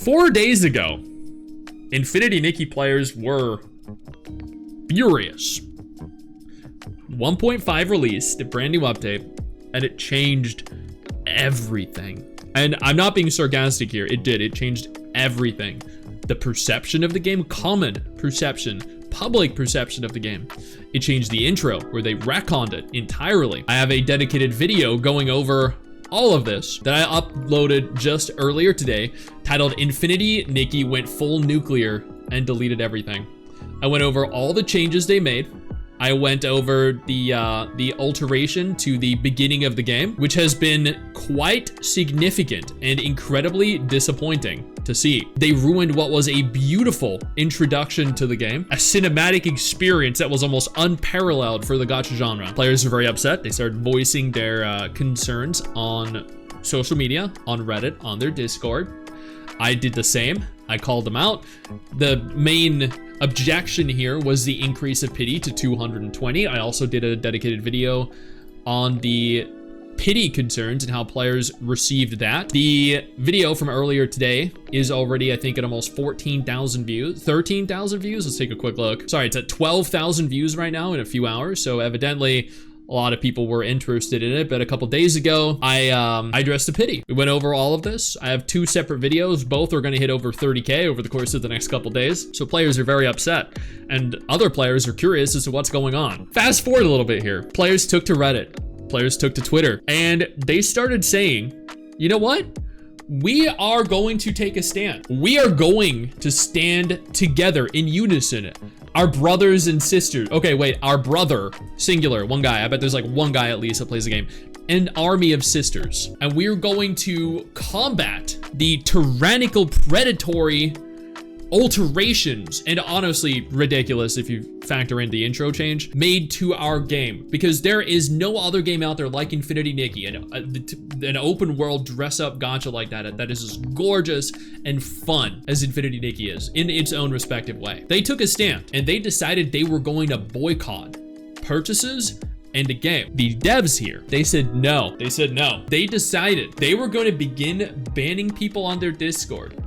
4 days ago, Infinity Nikki players were furious. 1.5 released, a brand new update, and it changed everything. And I'm not being sarcastic here, it did, it changed everything. The perception of the game, common perception, public perception of the game. It changed the intro where they retconned it entirely. I have a dedicated video going over all of this that I uploaded just earlier today titled Infinity Nikki went full nuclear and deleted everything. I went over all the changes they made. I went over the alteration to the beginning of the game, which has been quite significant and incredibly disappointing to see. They ruined what was a beautiful introduction to the game, a cinematic experience that was almost unparalleled for the gacha genre. Players are very upset. They started voicing their concerns on social media, on Reddit, on their Discord. I did the same. I called them out. The main objection here was the increase of pity to 220. I also did a dedicated video on the pity concerns and how players received that. The video from earlier today is already, I think, at almost 14,000 views, 13,000 views. Let's take a quick look. Sorry, it's at 12,000 views right now in a few hours. So evidently, a lot of people were interested in it, but a couple days ago, I addressed the pity. We went over all of this. I have 2 separate videos. Both are gonna hit over 30K over the course of the next couple days. So players are very upset and other players are curious as to what's going on. Fast forward a little bit here. Players took to Reddit, players took to Twitter, and they started saying, you know what? We are going to take a stand. We are going to stand together in unison. Our brothers and sisters. Okay, wait, our brother, singular, one guy. I bet there's like one guy at least that plays the game. An army of sisters. And we're going to combat the tyrannical, predatory alterations, and honestly ridiculous if you factor in the intro change, made to our game, because there is no other game out there like Infinity Nikki, an open world dress up gacha like that is as gorgeous and fun as Infinity Nikki is in its own respective way. They took a stand and they decided they were going to boycott purchases and the game. The devs here, they said no. They decided they were going to begin banning people on their Discord.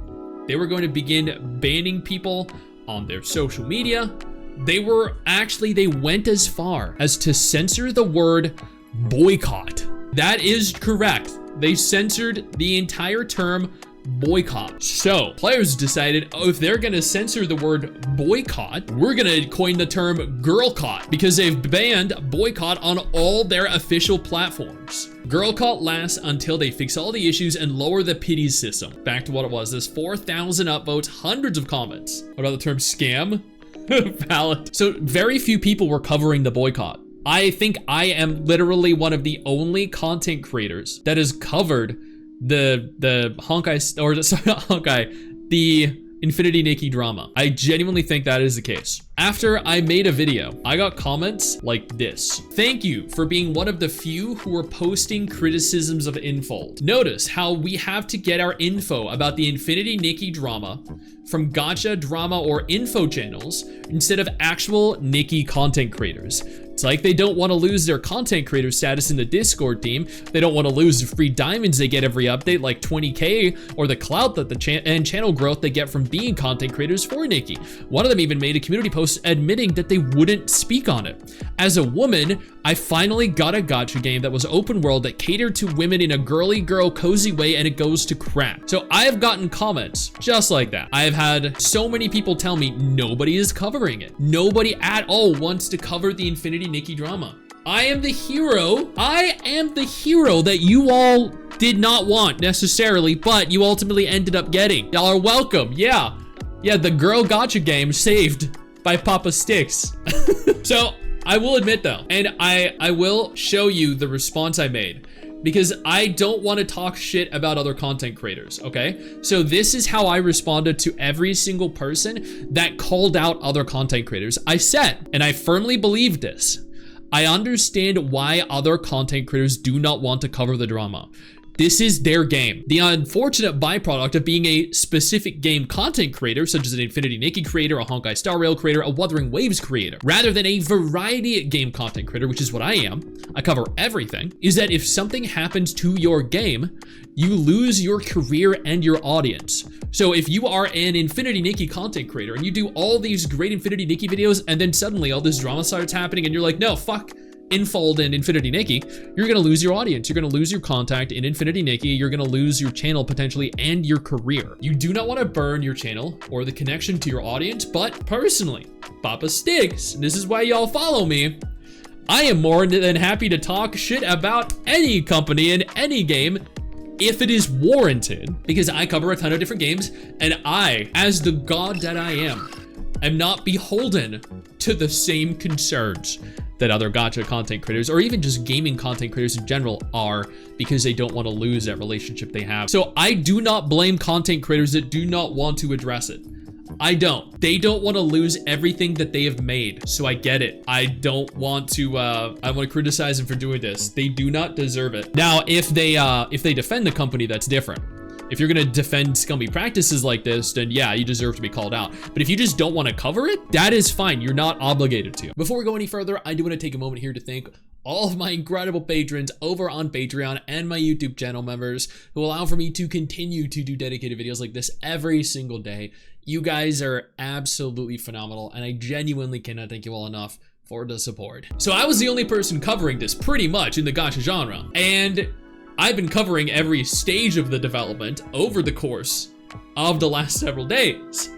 They were going to begin banning people on their social media. They went as far as to censor the word boycott. That is correct. They censored the entire term boycott. So players decided, oh, if they're gonna censor the word boycott, we're gonna coin the term girlcott, because they've banned boycott on all their official platforms. Girlcott lasts until they fix all the issues and lower the pity system. Back to what it was. There's 4,000 upvotes, hundreds of comments. What about the term scam? Valid. So very few people were covering the boycott. I think I am literally one of the only content creators that has covered the Honkai, or sorry, not Honkai, the Infinity Nikki drama. I genuinely think that is the case. After I made a video, I got comments like this. Thank you for being one of the few who are posting criticisms of Infold. Notice how we have to get our info about the Infinity Nikki drama from gacha, drama, or info channels instead of actual Nikki content creators. It's like they don't want to lose their content creator status in the Discord team. They don't want to lose the free diamonds they get every update, like 20K, or the clout that and channel growth they get from being content creators for Nikki. One of them even made a community post admitting that they wouldn't speak on it. As a woman, I finally got a gacha game that was open world that catered to women in a girly girl cozy way, and it goes to crap. So I have gotten comments just like that. I have had so many people tell me nobody is covering it. Nobody at all wants to cover the Infinity Nikki drama. I am the hero. I am the hero that you all did not want necessarily, but you ultimately ended up getting. Y'all are welcome. Yeah, the girl gacha game saved by Papa Stix. So I will admit though, and I will show you the response I made, because I don't want to talk shit about other content creators, okay? So this is how I responded to every single person that called out other content creators. I said, and I firmly believe this, I understand why other content creators do not want to cover the drama. This is their game. The unfortunate byproduct of being a specific game content creator, such as an Infinity Nikki creator, a Honkai Star Rail creator, a Wuthering Waves creator, rather than a variety game content creator, which is what I am, I cover everything, is that if something happens to your game, you lose your career and your audience. So if you are an Infinity Nikki content creator and you do all these great Infinity Nikki videos and then suddenly all this drama starts happening and you're like, no, fuck Infold and Infinity Nikki, you're gonna lose your audience. You're gonna lose your contact in Infinity Nikki. You're gonna lose your channel potentially and your career. You do not want to burn your channel or the connection to your audience, but personally, Papa Stix, this is why y'all follow me, I am more than happy to talk shit about any company in any game if it is warranted, because I cover a ton of different games and I, as the god that I am not beholden to the same concerns that other gacha content creators or even just gaming content creators in general are, because they don't want to lose that relationship they have. So I do not blame content creators that do not want to address it. I don't. They don't want to lose everything that they have made. So I get it. I don't want to, I want to criticize them for doing this. They do not deserve it. Now, if they defend the company, that's different. If you're gonna defend scummy practices like this, then yeah, you deserve to be called out. But if you just don't want to cover it, that is fine. You're not obligated to. Before we go any further, I do want to take a moment here to thank all of my incredible patrons over on Patreon and my YouTube channel members who allow for me to continue to do dedicated videos like this every single day. You guys are absolutely phenomenal, and I genuinely cannot thank you all enough for the support. So I was the only person covering this pretty much in the gacha genre, and I've been covering every stage of the development over the course of the last several days.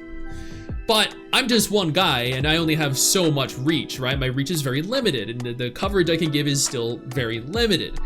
But I'm just one guy and I only have so much reach, right? My reach is very limited and the coverage I can give is still very limited.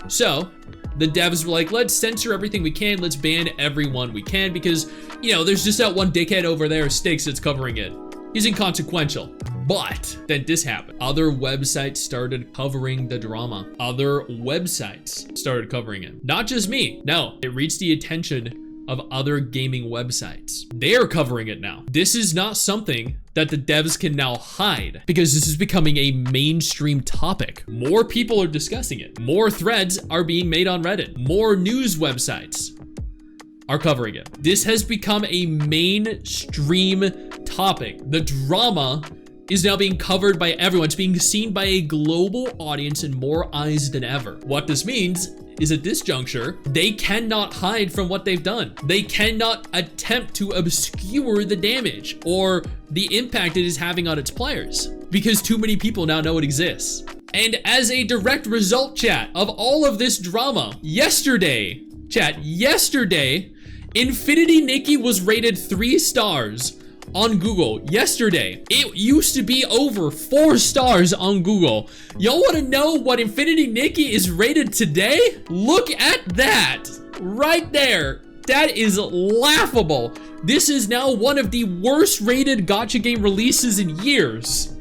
So the devs were like, let's censor everything we can, let's ban everyone we can, because, you know, there's just that one dickhead over there, Stix, that's covering it. He's inconsequential. But then this happened. Other websites started covering the drama. Other websites started covering it. Not just me. No, it reached the attention of other gaming websites. They're covering it now. This is not something that the devs can now hide, because this is becoming a mainstream topic. More people are discussing it. More threads are being made on Reddit. More news websites are covering it. This has become a mainstream topic. The drama is now being covered by everyone. It's being seen by a global audience and more eyes than ever. What this means is at this juncture, they cannot hide from what they've done. They cannot attempt to obscure the damage or the impact it is having on its players, because too many people now know it exists. And as a direct result, chat, of all of this drama, yesterday, Infinity Nikki was rated 3 stars on Google yesterday. It used to be over 4 stars on Google. Y'all want to know what Infinity Nikki is rated today? Look at that right there. That is laughable. This is now one of the worst rated gacha game releases in years.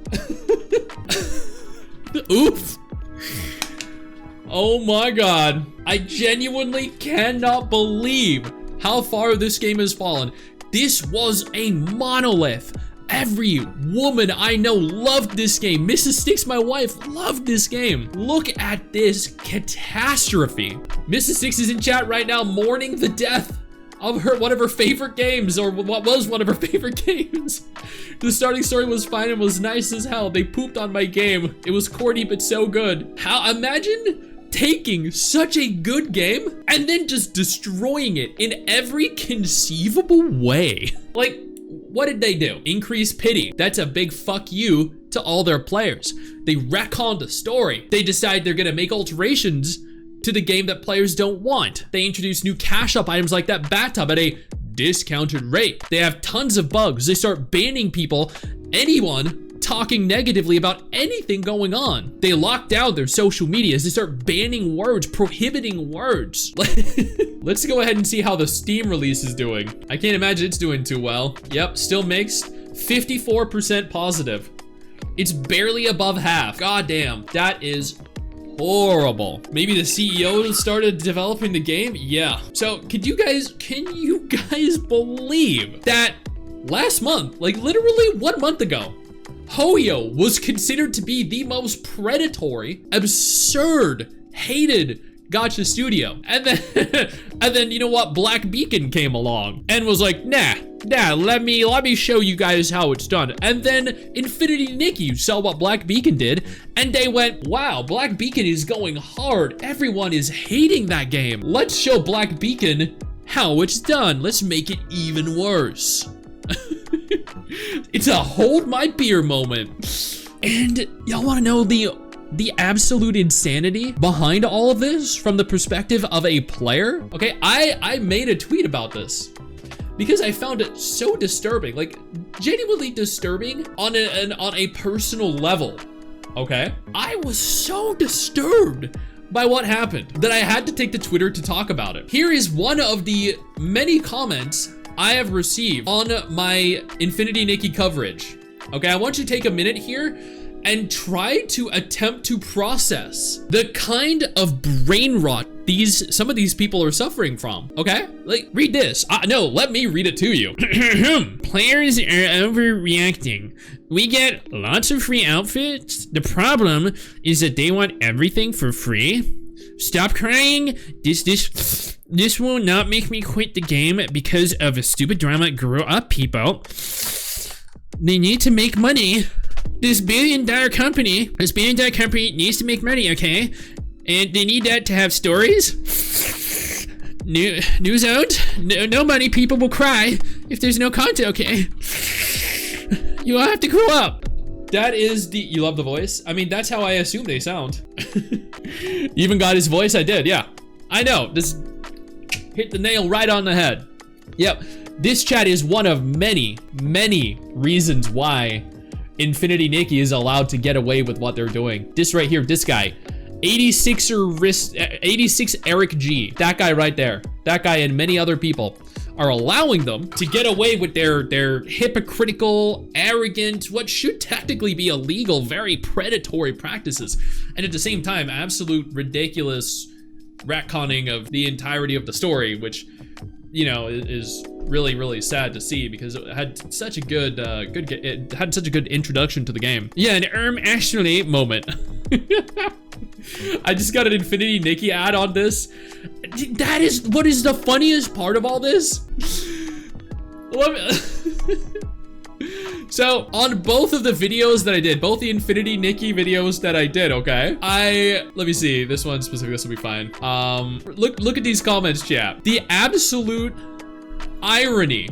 Oof. Oh my god. I genuinely cannot believe how far this game has fallen. This was a monolith. Every woman I know loved this game. Mrs. Stix, my wife, loved this game. Look at this catastrophe. Mrs. Stix is in chat right now mourning the death of one of her favorite games, or what was one of her favorite games. The starting story was fine and was nice as hell. They pooped on my game. It was corny but so good. How, imagine taking such a good game and then just destroying it in every conceivable way. Like, what did they do? Increase pity. That's a big fuck you to all their players. They retconned the story. They decide they're gonna make alterations to the game that players don't want. They introduce new cash up items like that bathtub at a discounted rate. They have tons of bugs. They start banning people, anyone talking negatively about anything going on. They lock down their social medias. They start banning words, prohibiting words. Let's go ahead and see how the Steam release is doing. I can't imagine it's doing too well. Yep, still mixed. 54% positive. It's barely above half. God damn, that is horrible. Maybe the CEO started developing the game? Yeah. So can you guys believe that last month, like literally 1 month ago, Hoyo was considered to be the most predatory, absurd, hated Gotcha Studio. And then, and then you know what? Black Beacon came along and was like, nah, let me show you guys how it's done. And then Infinity Nikki saw what Black Beacon did, and they went, wow, Black Beacon is going hard. Everyone is hating that game. Let's show Black Beacon how it's done. Let's make it even worse. It's a hold my beer moment. And y'all wanna know the absolute insanity behind all of this from the perspective of a player? Okay, I made a tweet about this because I found it so disturbing, like genuinely disturbing on a personal level, okay? I was so disturbed by what happened that I had to take to Twitter to talk about it. Here is one of the many comments I have received on my Infinity Nikki coverage. Okay, I want you to take a minute here and try to attempt to process the kind of brain rot some of these people are suffering from, okay? Like, read this. No, let me read it to you. Players are overreacting. We get lots of free outfits. The problem is that they want everything for free. Stop crying. This will not make me quit the game because of a stupid drama. Grow up, people. They need to make money. This billion-dollar company needs to make money, okay? And they need that to have stories. News out. No money, people will cry if there's no content, okay? You all have to grow up. That is you love the voice? I mean, that's how I assume they sound. Even got his voice, I did, yeah. I know, this hit the nail right on the head. Yep, this chat is one of many, many reasons why Infinity Nikki is allowed to get away with what they're doing. This right here, this guy, 86 Eric G, that guy right there, that guy and many other people are allowing them to get away with their hypocritical, arrogant, what should technically be illegal, very predatory practices, and at the same time, absolute ridiculous retconning of the entirety of the story, which, you know, is really, really sad to see because it had such a good, it had such a good introduction to the game. Yeah, an actually moment. I just got an Infinity Nikki ad on this. That is what is the funniest part of all this. So on both of the videos that I did, both the Infinity Nikki videos that I did, okay, let me see, this one specific, this will be fine. Look at these comments, chat. The absolute irony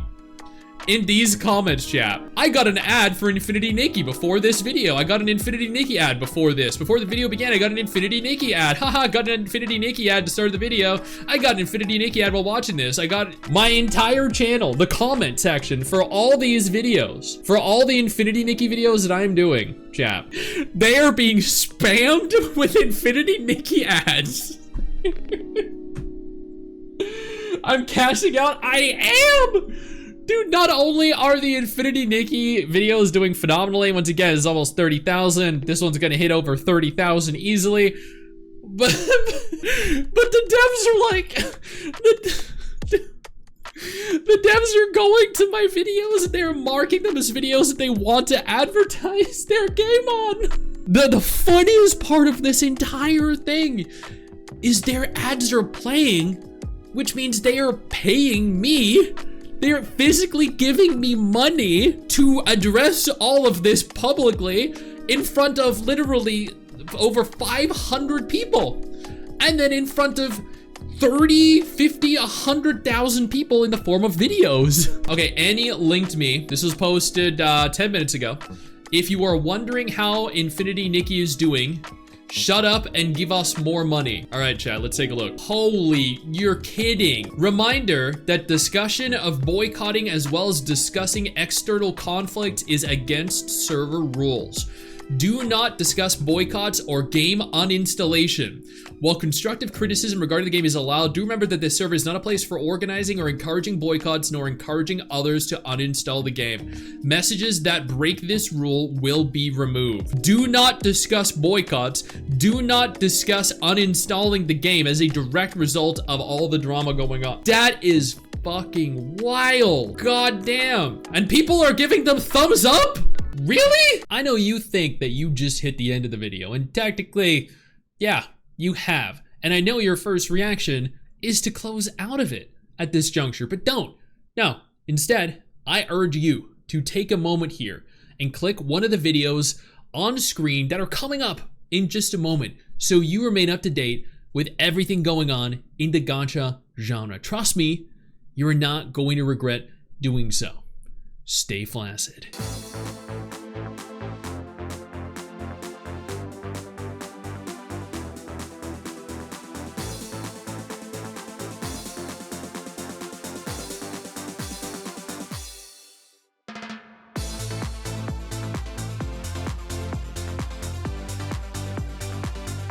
in these comments, chat. I got an ad for Infinity Nikki before this video. I got an Infinity Nikki ad before this. Before the video began, I got an Infinity Nikki ad. Haha, got an Infinity Nikki ad to start the video. I got an Infinity Nikki ad while watching this. I got my entire channel, the comment section for all these videos, for all the Infinity Nikki videos that I'm doing, chat. They are being spammed with Infinity Nikki ads. I'm cashing out. I am! Dude, not only are the Infinity Nikki videos doing phenomenally, once again, it's almost 30,000. This one's gonna hit over 30,000 easily. But the devs are like, the devs are going to my videos and they're marking them as videos that they want to advertise their game on. The funniest part of this entire thing is their ads are playing, which means they are paying me. They're physically giving me money to address all of this publicly in front of literally over 500 people. And then in front of 30, 50, 100,000 people in the form of videos. Okay, Annie linked me. This was posted 10 minutes ago. If you are wondering how Infinity Nikki is doing, shut up and give us more money. All right, chat, let's take a look. Holy, you're kidding. Reminder that discussion of boycotting as well as discussing external conflict is against server rules. Do not discuss boycotts or game uninstallation. While constructive criticism regarding the game is allowed, do remember that this server is not a place for organizing or encouraging boycotts nor encouraging others to uninstall the game. Messages that break this rule will be removed. Do not discuss boycotts. Do not discuss uninstalling the game as a direct result of all the drama going on. That is fucking wild. God damn. And people are giving them thumbs up? Really? I know you think that you just hit the end of the video, and technically, yeah, you have. And I know your first reaction is to close out of it at this juncture, but don't. No, instead, I urge you to take a moment here and click one of the videos on screen that are coming up in just a moment so you remain up to date with everything going on in the gacha genre. Trust me, you are not going to regret doing so. Stay flaccid.